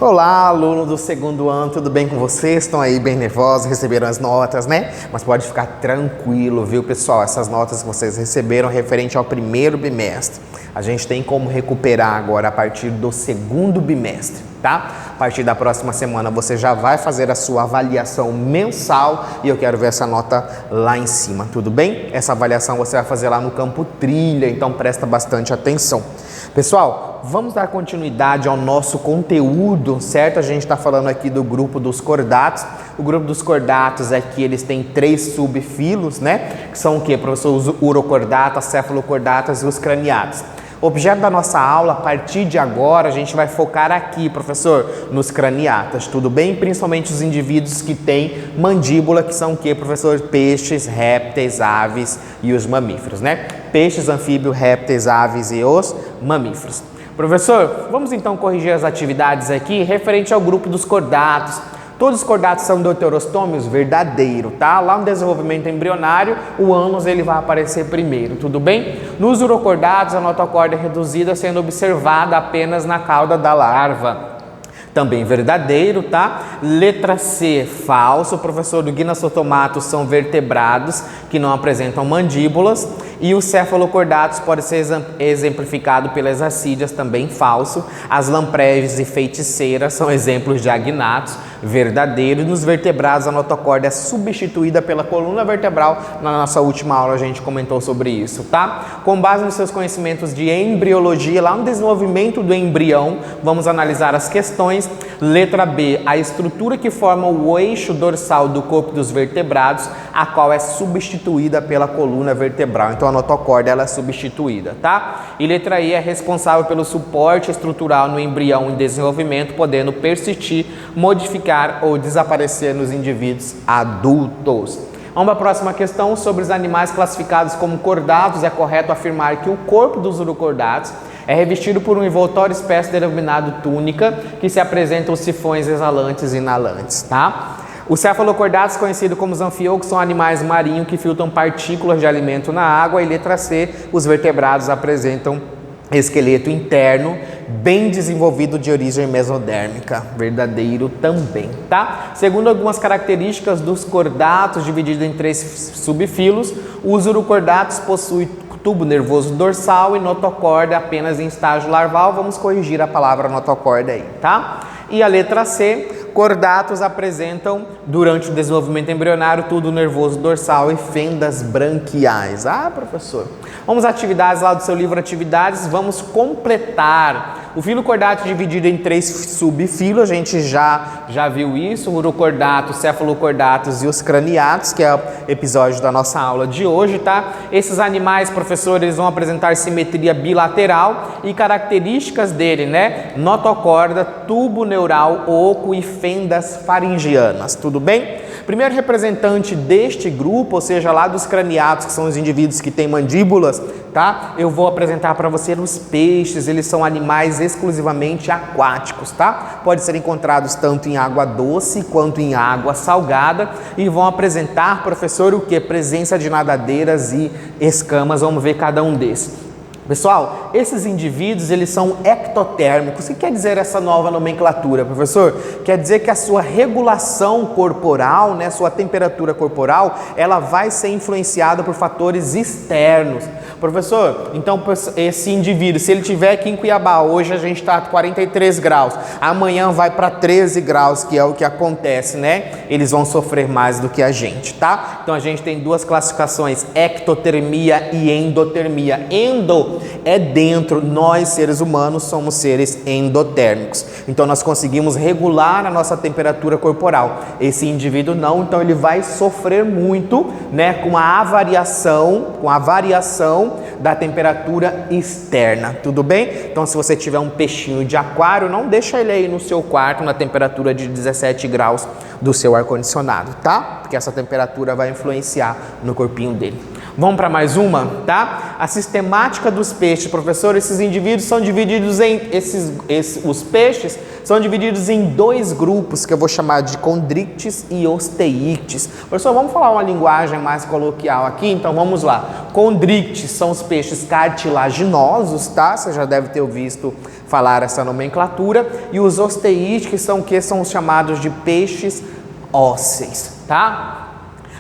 Olá, aluno do segundo ano, tudo bem com vocês? Estão aí bem nervosos, receberam as notas, né? Mas pode ficar tranquilo, viu, pessoal? Essas notas que vocês receberam referente ao primeiro bimestre. A gente tem como recuperar agora a partir do segundo bimestre, tá? A partir da próxima semana você já vai fazer a sua avaliação mensal e eu quero ver essa nota lá em cima, tudo bem? Essa avaliação você vai fazer lá no campo trilha, então presta bastante atenção. Pessoal, vamos dar continuidade ao nosso conteúdo, certo? A gente está falando aqui do grupo dos cordatos. O grupo dos cordatos aqui, eles têm 3 subfilos, né? Que são o quê? Professor, os urocordatas, cefalocordatas e os craniatos. O objeto da nossa aula, a partir de agora, a gente vai focar aqui, professor, nos craniatas, tudo bem? Principalmente os indivíduos que têm mandíbula, que são o quê, professor? Peixes, répteis, aves e os mamíferos, né? Peixes, anfíbios, répteis, aves e os mamíferos. Professor, vamos então corrigir as atividades aqui referente ao grupo dos cordatos. Todos os cordatos são deuterostômios? Verdadeiro, tá? Lá no desenvolvimento embrionário, o ânus ele vai aparecer primeiro, tudo bem? Nos urocordatos, a notocorda é reduzida, sendo observada apenas na cauda da larva. Também verdadeiro, tá? Letra C, falso. Professor, do Gnathostomata são vertebrados que não apresentam mandíbulas. E os cefalocordatos pode ser exemplificado pelas ascídeas, também falso. As lampreves e feiticeiras são exemplos de agnatos, verdadeiro. E nos vertebrados a notocorda é substituída pela coluna vertebral. Na nossa última aula a gente comentou sobre isso, tá? Com base nos seus conhecimentos de embriologia, lá no desenvolvimento do embrião, vamos analisar as questões. Letra B, a estrutura que forma o eixo dorsal do corpo dos vertebrados, a qual é substituída pela coluna vertebral. Então a notocorda ela é substituída, tá? E letra E é responsável pelo suporte estrutural no embrião em desenvolvimento, podendo persistir, modificar ou desaparecer nos indivíduos adultos. Vamos para a próxima questão sobre os animais classificados como cordatos. É correto afirmar que o corpo dos urocordatos é revestido por um envoltório espécie denominado túnica, que se apresentam os sifões exalantes e inalantes, tá? Os cefalocordatos, conhecidos como os anfiocos, são animais marinhos que filtram partículas de alimento na água. E letra C, os vertebrados apresentam esqueleto interno bem desenvolvido de origem mesodérmica, verdadeiro também, tá? Segundo algumas características dos cordatos, divididos em 3 subfilos, os urocordatos possuem tubo nervoso dorsal e notocorda apenas em estágio larval. Vamos corrigir a palavra notocorda aí, tá? E a letra C, cordatos apresentam, durante o desenvolvimento embrionário, tubo nervoso dorsal e fendas branquiais. Ah, professor, vamos às atividades lá do seu livro Atividades, vamos completar. O filo cordato dividido em 3 subfilos, a gente já viu isso, urocordatos, cefalocordatos e os craniatos, que é o episódio da nossa aula de hoje, tá? Esses animais, professor, eles vão apresentar simetria bilateral e características dele, né? Notocorda, tubo neural oco e fendas faringianas, tudo bem? Primeiro representante deste grupo, ou seja, lá dos craniatos, que são os indivíduos que têm mandíbulas, tá? Eu vou apresentar para você os peixes. Eles são animais exclusivamente aquáticos, tá? Podem ser encontrados tanto em água doce quanto em água salgada e vão apresentar, professor, o que? Presença de nadadeiras e escamas. Vamos ver cada um desses. Pessoal, esses indivíduos, eles são ectotérmicos. O que quer dizer essa nova nomenclatura, professor? Quer dizer que a sua regulação corporal, né, sua temperatura corporal, ela vai ser influenciada por fatores externos. Professor, então esse indivíduo, se ele estiver aqui em Cuiabá, hoje a gente está a 43 graus, amanhã vai para 13 graus, que é o que acontece, né? Eles vão sofrer mais do que a gente, tá? Então a gente tem 2 classificações, ectotermia e endotermia. Endo é dentro, nós seres humanos somos seres endotérmicos, então nós conseguimos regular a nossa temperatura corporal. Esse indivíduo não, então ele vai sofrer muito, né, com a variação da temperatura externa, tudo bem? Então se você tiver um peixinho de aquário, não deixa ele aí no seu quarto na temperatura de 17 graus do seu ar-condicionado, tá? Porque essa temperatura vai influenciar no corpinho dele. Vamos para mais uma, tá? A sistemática dos peixes, professor, esses indivíduos são divididos em... os peixes são divididos em dois grupos, que eu vou chamar de condrictes e osteíctes. Professor, vamos falar uma linguagem mais coloquial aqui? Então vamos lá. Condrictes são os peixes cartilaginosos, tá? Você já deve ter visto falar essa nomenclatura. E os osteíticos são o que? São os chamados de peixes ósseos, tá?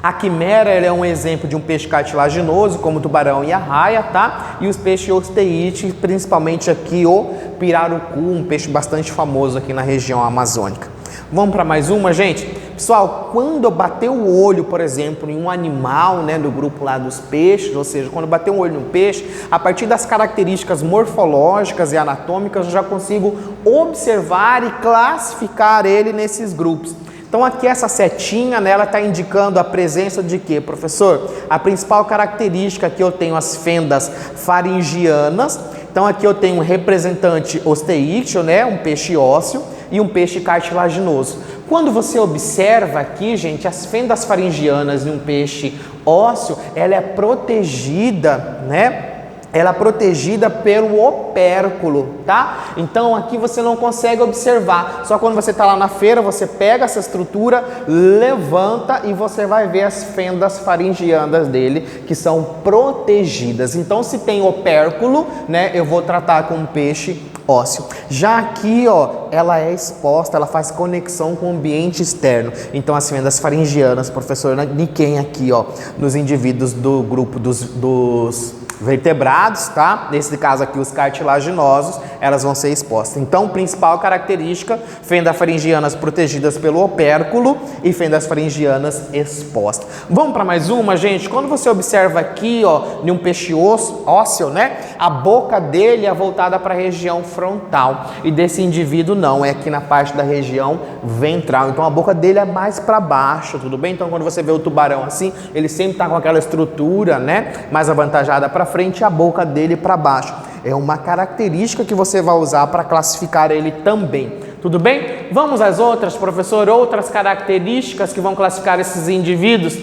A quimera é um exemplo de um peixe cartilaginoso, como o tubarão e a raia, tá? E os peixes osteíticos, principalmente aqui o pirarucu, um peixe bastante famoso aqui na região amazônica. Vamos para mais uma, gente? Pessoal, quando eu bater o olho, por exemplo, em um animal, né, do grupo lá dos peixes, ou seja, quando eu bater um olho no peixe, a partir das características morfológicas e anatômicas, eu já consigo observar e classificar ele nesses grupos. Então aqui essa setinha, né, ela está indicando a presença de quê, professor? A principal característica aqui eu tenho as fendas faringianas. Então aqui eu tenho um representante osteícteo, né, um peixe ósseo e um peixe cartilaginoso. Quando você observa aqui, gente, as fendas faringianas de um peixe ósseo, ela é protegida, né? Ela é protegida pelo opérculo, tá? Então aqui você não consegue observar. Só quando você está lá na feira, você pega essa estrutura, levanta e você vai ver as fendas faringianas dele, que são protegidas. Então se tem opérculo, né, eu vou tratar com um peixe ósseo. Já aqui, ó, ela é exposta, ela faz conexão com o ambiente externo. Então as fendas faringianas, professor Niken aqui, ó, nos indivíduos do grupo dos vertebrados, tá? Nesse caso aqui, os cartilaginosos, elas vão ser expostas. Então, principal característica, fendas faringianas protegidas pelo opérculo e fendas faringianas expostas. Vamos para mais uma, gente? Quando você observa aqui, ó, em um peixe ósseo, né? A boca dele é voltada para a região frontal e desse indivíduo não, é aqui na parte da região ventral. Então, a boca dele é mais para baixo, tudo bem? Então, quando você vê o tubarão assim, ele sempre está com aquela estrutura, né? Mais avantajada para frente e a boca dele para baixo. É uma característica que você vai usar para classificar ele também. Tudo bem? Vamos às outras, professor, outras características que vão classificar esses indivíduos.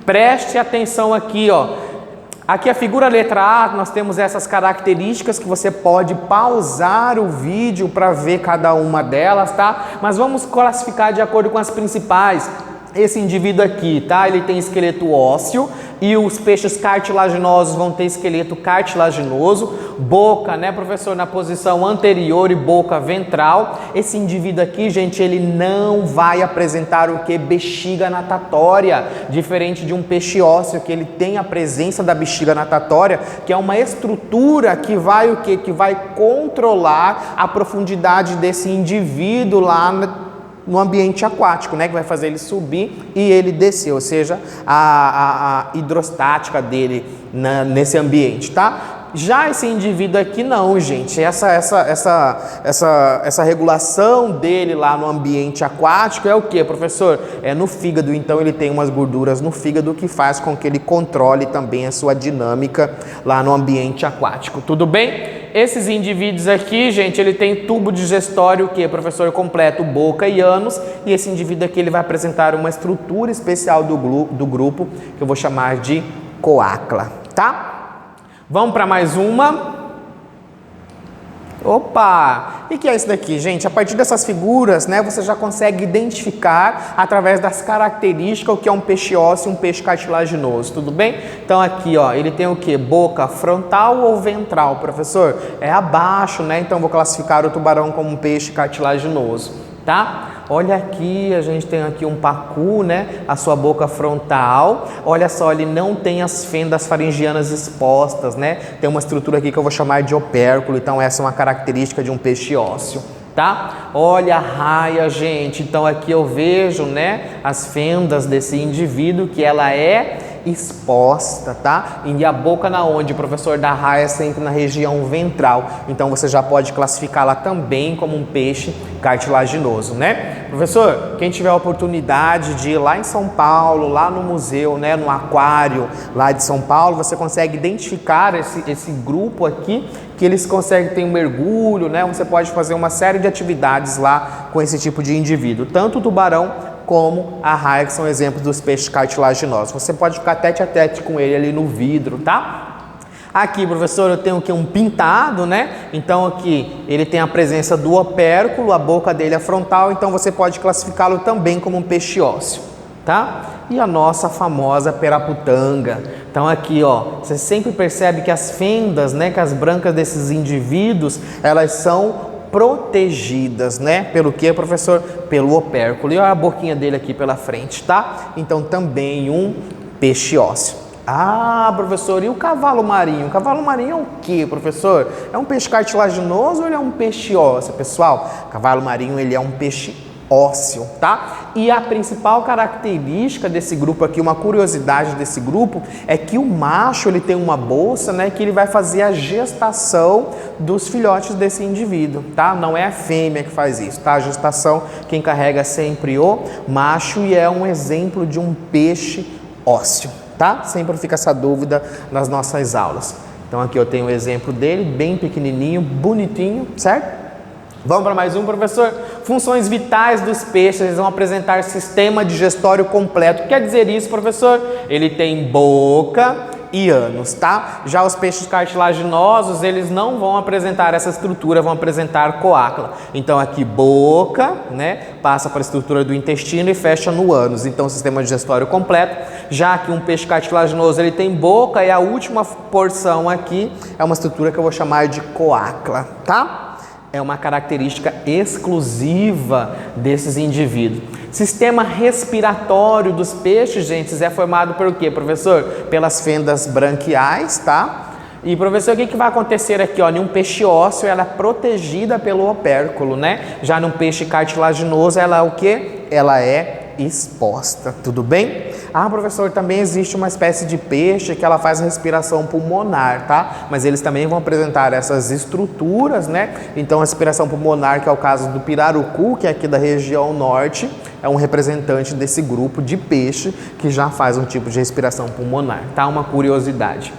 Preste atenção aqui, ó. Aqui a figura letra A, nós temos essas características que você pode pausar o vídeo para ver cada uma delas, tá? Mas vamos classificar de acordo com as principais. Esse indivíduo aqui, tá? Ele tem esqueleto ósseo e os peixes cartilaginosos vão ter esqueleto cartilaginoso, boca, né, professor, na posição anterior e boca ventral. Esse indivíduo aqui, gente, ele não vai apresentar o que? Bexiga natatória, diferente de um peixe ósseo que ele tem a presença da bexiga natatória, que é uma estrutura que vai o quê? Que vai controlar a profundidade desse indivíduo lá no ambiente aquático, né, que vai fazer ele subir e ele descer, ou seja, a hidrostática dele nesse ambiente, tá? Já esse indivíduo aqui não, gente, essa regulação dele lá no ambiente aquático é o que, professor? É no fígado, então ele tem umas gorduras no fígado que faz com que ele controle também a sua dinâmica lá no ambiente aquático, tudo bem? Esses indivíduos aqui, gente, ele tem tubo digestório, que professor, completo, boca e ânus, e esse indivíduo aqui ele vai apresentar uma estrutura especial do grupo, que eu vou chamar de coácula, tá? Vamos para mais uma. Opa! E que é isso daqui, gente? A partir dessas figuras, né, você já consegue identificar através das características o que é um peixe ósseo e um peixe cartilaginoso, tudo bem? Então aqui, ó, ele tem o que? Boca frontal ou ventral, professor? É abaixo, né? Então vou classificar o tubarão como um peixe cartilaginoso, tá? Olha aqui, a gente tem aqui um pacu, né? A sua boca frontal. Olha só, ele não tem as fendas faringianas expostas, né? Tem uma estrutura aqui que eu vou chamar de opérculo. Então essa é uma característica de um peixe ósseo, tá? Olha a raia, gente. Então aqui eu vejo, né, as fendas desse indivíduo, que ela é exposta, tá? E a boca na onde, professor, da raia, sempre na região ventral. Então você já pode classificá-la também como um peixe cartilaginoso, né? Professor, quem tiver a oportunidade de ir lá em São Paulo, lá no museu, né, no aquário lá de São Paulo, você consegue identificar esse grupo aqui, que eles conseguem ter um mergulho, né? Você pode fazer uma série de atividades lá com esse tipo de indivíduo, tanto o tubarão como a raia, que são exemplos dos peixes cartilaginosos. Você pode ficar tete a tete com ele ali no vidro, tá? Aqui, professor, eu tenho aqui um pintado, né? Então aqui ele tem a presença do opérculo, a boca dele é frontal, então você pode classificá-lo também como um peixe ósseo, tá? E a nossa famosa peraputanga. Então aqui, ó, você sempre percebe que as fendas, né, que as brancas desses indivíduos, elas são protegidas, né? Pelo que, professor? Pelo opérculo. E olha a boquinha dele aqui pela frente, tá? Então também um peixe ósseo. Ah, professor, e o cavalo marinho? O cavalo marinho é o que, professor? É um peixe cartilaginoso ou ele é um peixe ósseo? Pessoal, o cavalo marinho ele é um peixe ósseo, tá? E a principal característica desse grupo aqui, uma curiosidade desse grupo, é que o macho ele tem uma bolsa, né, que ele vai fazer a gestação dos filhotes desse indivíduo, tá? Não é a fêmea que faz isso, tá? A gestação quem carrega é sempre o macho e é um exemplo de um peixe ósseo. Tá? Sempre fica essa dúvida nas nossas aulas. Então aqui eu tenho o exemplo dele, bem pequenininho, bonitinho, certo? Vamos para mais um, professor? Funções vitais dos peixes, eles vão apresentar sistema digestório completo. O que quer dizer isso, professor? Ele tem boca e ânus, tá? Já os peixes cartilaginosos, eles não vão apresentar essa estrutura, vão apresentar coácula. Então aqui boca, né, passa para a estrutura do intestino e fecha no ânus. Então sistema digestório completo. Já que um peixe cartilaginoso, ele tem boca e a última porção aqui é uma estrutura que eu vou chamar de coácula, tá? É uma característica exclusiva desses indivíduos. Sistema respiratório dos peixes, gente, é formado por quê, professor? Pelas fendas branquiais, tá? E, professor, o que vai acontecer aqui, ó? Em um peixe ósseo, ela é protegida pelo opérculo, né? Já num peixe cartilaginoso, ela é o quê? Ela é exposta, tudo bem? Ah, professor, também existe uma espécie de peixe que ela faz respiração pulmonar, tá? Mas eles também vão apresentar essas estruturas, né? Então, a respiração pulmonar, que é o caso do pirarucu, que é aqui da região norte, é um representante desse grupo de peixe que já faz um tipo de respiração pulmonar, tá? Uma curiosidade.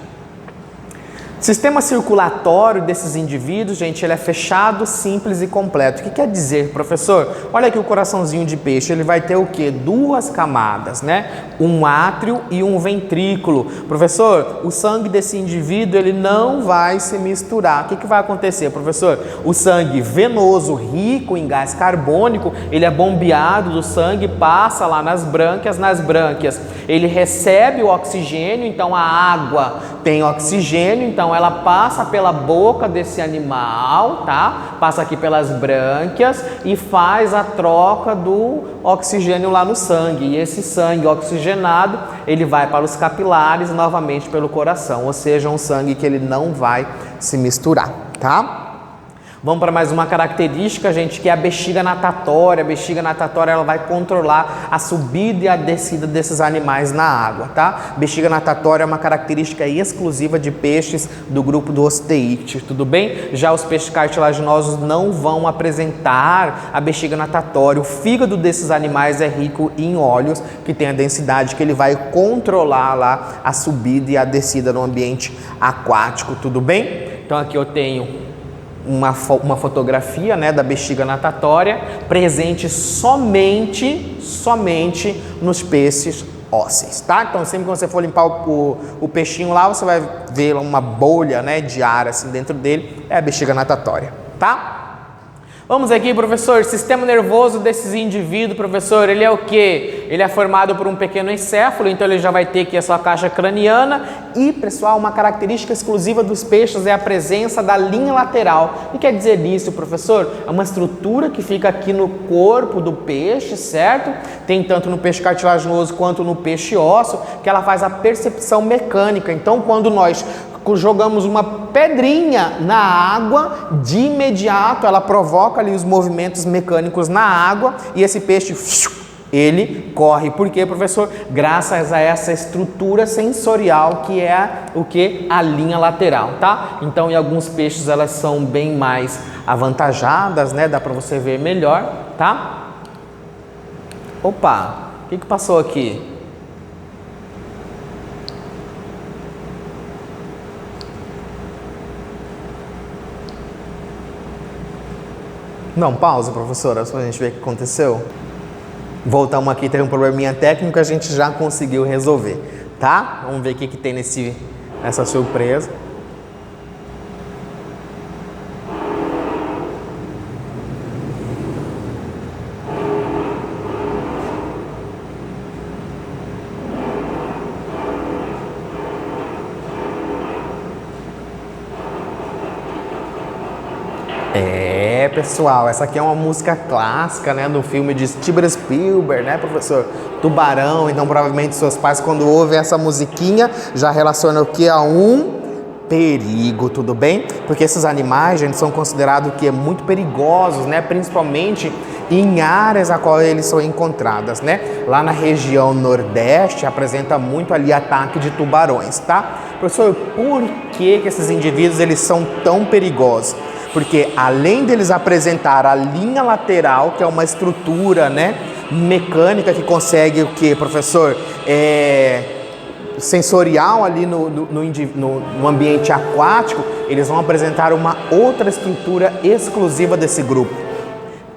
Sistema circulatório desses indivíduos, gente, ele é fechado, simples e completo. O que quer dizer, professor? Olha aqui o coraçãozinho de peixe, ele vai ter o quê? Duas camadas, né? Um átrio e um ventrículo. Professor, o sangue desse indivíduo, ele não vai se misturar. O que vai acontecer, professor? O sangue venoso, rico em gás carbônico, ele é bombeado do sangue, passa lá nas brânquias, ele recebe o oxigênio, então a água tem oxigênio, então ela passa pela boca desse animal, tá? Passa aqui pelas brânquias e faz a troca do oxigênio lá no sangue. E esse sangue oxigenado, ele vai para os capilares e novamente pelo coração, ou seja, um sangue que ele não vai se misturar, tá? Vamos para mais uma característica, gente, que é a bexiga natatória. A bexiga natatória, ela vai controlar a subida e a descida desses animais na água, tá? Bexiga natatória é uma característica exclusiva de peixes do grupo do Osteíctio, tudo bem? Já os peixes cartilaginosos não vão apresentar a bexiga natatória. O fígado desses animais é rico em óleos, que tem a densidade que ele vai controlar lá a subida e a descida no ambiente aquático, tudo bem? Então aqui eu tenho uma fotografia, né, da bexiga natatória presente somente nos peixes ósseos, tá? Então sempre que você for limpar o peixinho lá, você vai ver uma bolha, né, de ar assim dentro dele, é a bexiga natatória, tá? Vamos aqui, professor, sistema nervoso desses indivíduos, professor, ele é o quê? Ele é formado por um pequeno encéfalo, então ele já vai ter aqui a sua caixa craniana e, pessoal, uma característica exclusiva dos peixes é a presença da linha lateral. O que quer dizer isso, professor? É uma estrutura que fica aqui no corpo do peixe, certo? Tem tanto no peixe cartilaginoso quanto no peixe ósseo, que ela faz a percepção mecânica. Então, quando nós jogamos uma pedrinha na água, de imediato ela provoca ali os movimentos mecânicos na água e esse peixe, ele corre. Por quê, professor? Graças a essa estrutura sensorial que é o que? A linha lateral, tá? Então, em alguns peixes elas são bem mais avantajadas, né? Dá para você ver melhor, tá? Opa, o que passou aqui? Não, pausa, professora, só a gente ver o que aconteceu. Voltamos aqui, teve um probleminha técnico, a gente já conseguiu resolver, tá? Vamos ver o que tem nessa surpresa. Pessoal, essa aqui é uma música clássica, né, do filme de Steven Spielberg, né, professor? Tubarão. Então, provavelmente, seus pais, quando ouvem essa musiquinha, já relacionam o que a um perigo, tudo bem? Porque esses animais, gente, são considerados que é muito perigosos, né, principalmente em áreas a qual eles são encontradas, né? Lá na região nordeste, apresenta muito ali ataque de tubarões, tá? Professor, por que esses indivíduos, eles são tão perigosos? Porque além deles apresentar a linha lateral, que é uma estrutura, né, mecânica que consegue o que, professor? Sensorial ali no ambiente aquático, eles vão apresentar uma outra estrutura exclusiva desse grupo,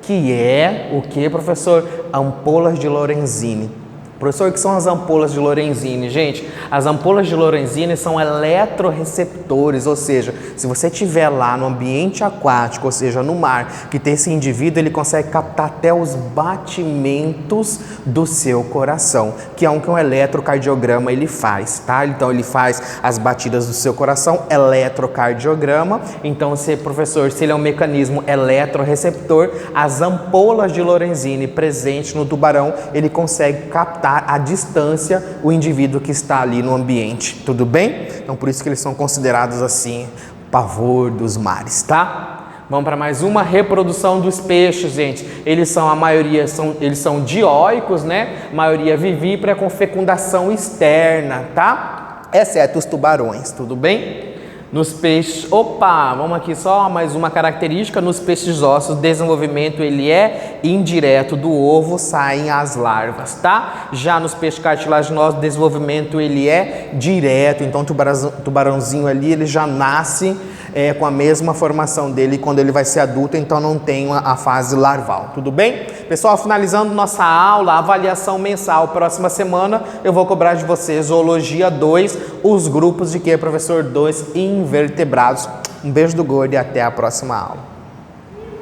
que é o que, professor? Ampolas de Lorenzini. Professor, o que são as ampolas de Lorenzini? Gente, as ampolas de Lorenzini são eletroreceptores, ou seja, se você estiver lá no ambiente aquático, ou seja, no mar, que tem esse indivíduo, ele consegue captar até os batimentos do seu coração, que é o que um eletrocardiograma ele faz, tá? Então, ele faz as batidas do seu coração, eletrocardiograma. Então, professor, se ele é um mecanismo eletroreceptor, as ampolas de Lorenzini presentes no tubarão, ele consegue captar à distância o indivíduo que está ali no ambiente, tudo bem? Então por isso que eles são considerados assim, pavor dos mares, tá? Vamos para mais uma reprodução dos peixes, gente. Eles são, a maioria, eles são dioicos, né? A maioria vivípara com fecundação externa, tá? Exceto os tubarões, tudo bem? Nos peixes, vamos aqui só mais uma característica, nos peixes ossos, o desenvolvimento ele é indireto, do ovo saem as larvas, tá? Já nos peixes cartilaginosos, o desenvolvimento ele é direto, então o tubarãozinho ali, ele já nasce com a mesma formação dele quando ele vai ser adulto, então não tem a fase larval, tudo bem? Pessoal, finalizando nossa aula, avaliação mensal, próxima semana eu vou cobrar de vocês Zoologia 2, os grupos de que, professor? 2 invertebrados. Um beijo do gordo e até a próxima aula.